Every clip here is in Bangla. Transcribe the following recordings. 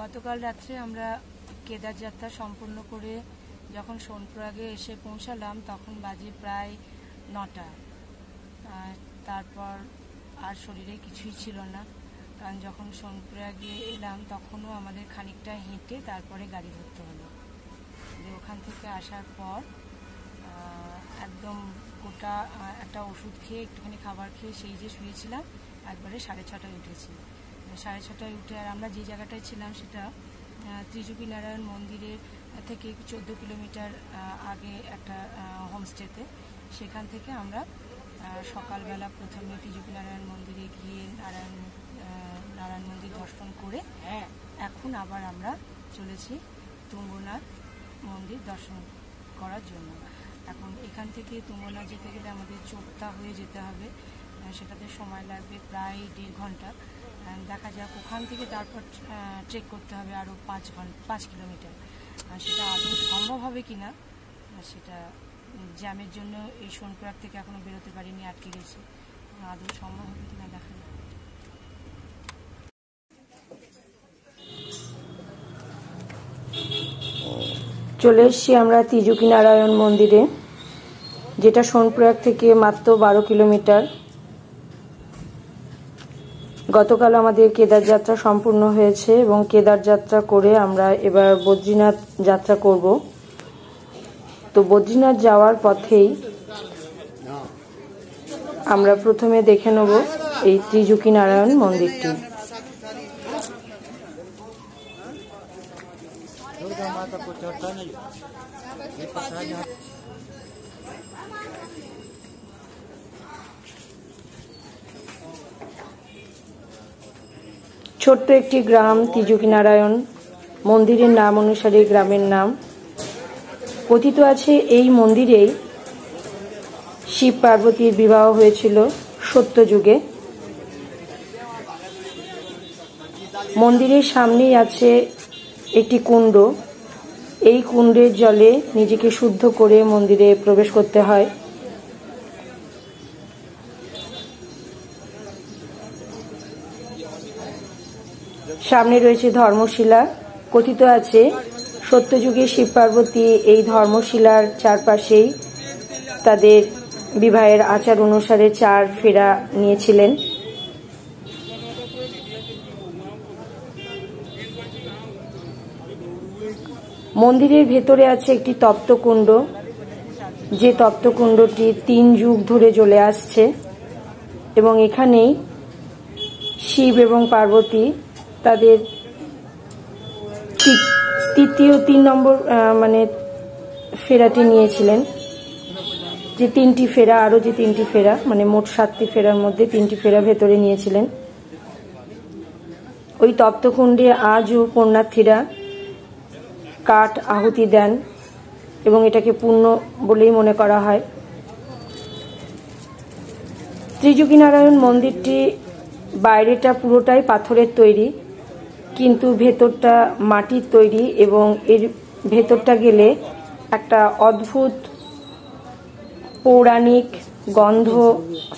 গতকাল রাত্রে আমরা কেদার যাত্রা সম্পূর্ণ করে যখন সোনপ্রয়াগে এসে পৌঁছালাম তখন বাজে প্রায় 9টা। তারপর আর শরীরে কিছুই ছিল না, কারণ যখন সোনপ্রয়াগে এলাম তখনও আমাদের খানিকটা হেঁটে তারপরে গাড়ি ধরতে হলো। ওখান থেকে আসার পর একদম গোটা একটা ওষুধ খেয়ে একটুখানি খাবার খেয়ে সেই যে শুয়েছিলাম, একবারে 6:30টায় উঠেছি। 6:30টায় উঠে আর আমরা যে জায়গাটায় ছিলাম সেটা ত্রিযুগী নারায়ণ মন্দিরের থেকে 14 কিলোমিটার আগে একটা হোমস্টেতে। সেখান থেকে আমরা সকালবেলা প্রথমে ত্রিযুগী নারায়ণ মন্দিরে গিয়ে নারায়ণ মন্দির দর্শন করে এখন আবার আমরা চলেছি তুঙ্গনাথ মন্দির দর্শন করার জন্য। এখন এখান থেকে তুঙ্গনাথ যেতে গেলে আমাদের চোপতা হয়ে যেতে হবে, সেটাতে সময় লাগবে প্রায় 1.5 ঘন্টা। দেখা যাক ওখান থেকে তারপর ট্রেক করতে হবে আরও 5 কিলোমিটার। সেটা আদৌ সম্ভব হবে কিনা, সেটা জ্যামের জন্য এই সোনপ্রয়াগ থেকে এখনো বেরোতে পারিনি, আটকে গেছি। আদৌ সম্ভব হবে কিনা দেখা যাক। চলে এসছি আমরা ত্রিযুগী নারায়ণ মন্দিরে, যেটা সোনপ্রয়াগ থেকে মাত্র 12 কিলোমিটার। গতকাল আমাদের কেদার যাত্রা সম্পূর্ণ হয়েছে এবং কেদার যাত্রা করে আমরা এবার বদ্রীনাথ যাত্রা করব। তো বদ্রীনাথ যাওয়ার পথেই আমরা প্রথমে দেখে নেব এই ত্রিযুগী নারায়ণ মন্দিরটি। ছোট্ট একটি গ্রাম ত্রিযুগী নারায়ণ মন্দিরের নাম অনুসারে গ্রামের নাম। কথিত আছে এই মন্দিরেই শিব পার্বতীর বিবাহ হয়েছিল সত্যযুগে। মন্দিরের সামনেই আছে একটি কুণ্ড। এই কুণ্ডের জলে নিজেকে শুদ্ধ করে মন্দিরে প্রবেশ করতে হয়। সামনে রয়েছে ধর্মশিলা। কথিত আছে সত্যযুগে শিব পার্বতী এই ধর্মশিলার চারপাশেই তাদের বিবাহের আচার অনুসারে 4 ফেরা নিয়েছিলেন। মন্দিরের ভেতরে আছে একটি তপ্তকুণ্ড, যে তপ্তকুণ্ডটি 3 যুগ ধরে জ্বলে আসছে এবং এখানেই শিব এবং পার্বতী তাদের তৃতীয় 3 নম্বর মানে ফেরাটি নিয়েছিলেন। যে 3টি ফেরা, আরো যে 3টি ফেরা, মানে মোট 7টি ফেরার মধ্যে 3টি ফেরা ভেতরে নিয়েছিলেন। ওই তপ্তকুণ্ডে আজও পুণ্যার্থীরা কাঠ আহুতি দেন এবং এটাকে পুণ্য বলেই মনে করা হয়। ত্রিযুগী নারায়ণ মন্দিরটি বাইরেটা পুরোটাই পাথরের তৈরি, কিন্তু ভেতরটা মাটির তৈরি এবং এর ভেতরটা গেলে একটা অদ্ভুত পৌরাণিক গন্ধ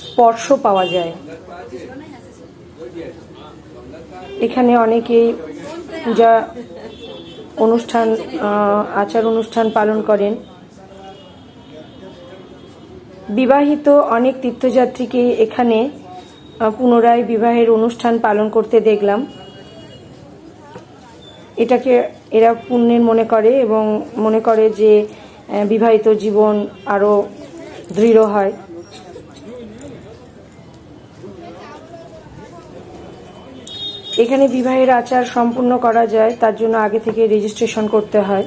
স্পর্শ পাওয়া যায়। এখানে অনেকেই পূজা অনুষ্ঠান, আচার অনুষ্ঠান পালন করেন। বিবাহিত অনেক তীর্থযাত্রীকে এখানে পুনরায় বিবাহের অনুষ্ঠান পালন করতে দেখলাম। এটাকে এরা পুণ্যের মনে করে এবং মনে করে যে বিবাহিত জীবন আরো দৃঢ় হয়। এখানে বিবাহের আচার সম্পূর্ণ করা যায়, তার জন্য আগে থেকে রেজিস্ট্রেশন করতে হয়।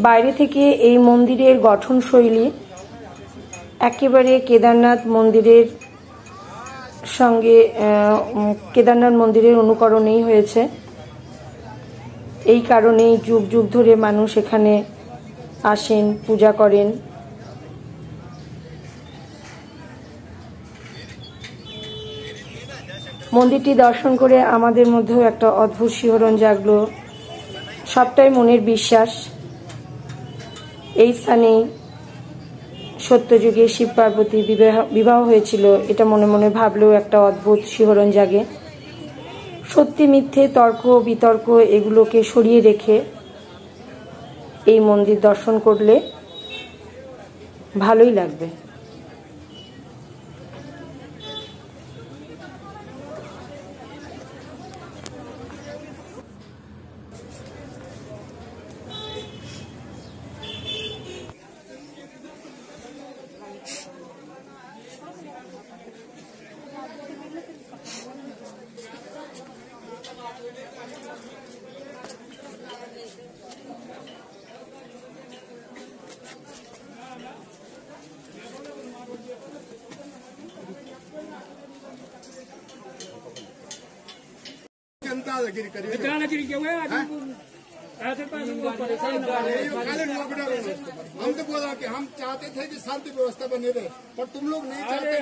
বাইরে থেকে এই মন্দিরের গঠনশৈলী একেবারে কেদারনাথ মন্দিরের সঙ্গে কেদারনাথ মন্দিরের অনুকরণেই হয়েছে। এই কারণেই যুগ যুগ ধরে মানুষ এখানে আসেন, পূজা করেন। মন্দিরটি দর্শন করে আমাদের মধ্যেও একটা অদ্ভুত শিহরণ জাগলো। সবটাই মনের বিশ্বাস। এই স্থানেই সত্যযুগে শিব পার্বতীর বিবাহ হয়েছিল, এটা মনে মনে ভাবলেও একটা অদ্ভুত শিহরণ জাগে। সত্যি মিথ্যে তর্ক বিতর্ক এগুলোকে সরিয়ে রেখে এই মন্দির দর্শন করলে ভালোই লাগবে। हम तो बोला कि हम चाहते थे कि शांति व्यवस्था बने रहे, पर तुम लोग नहीं चाहते।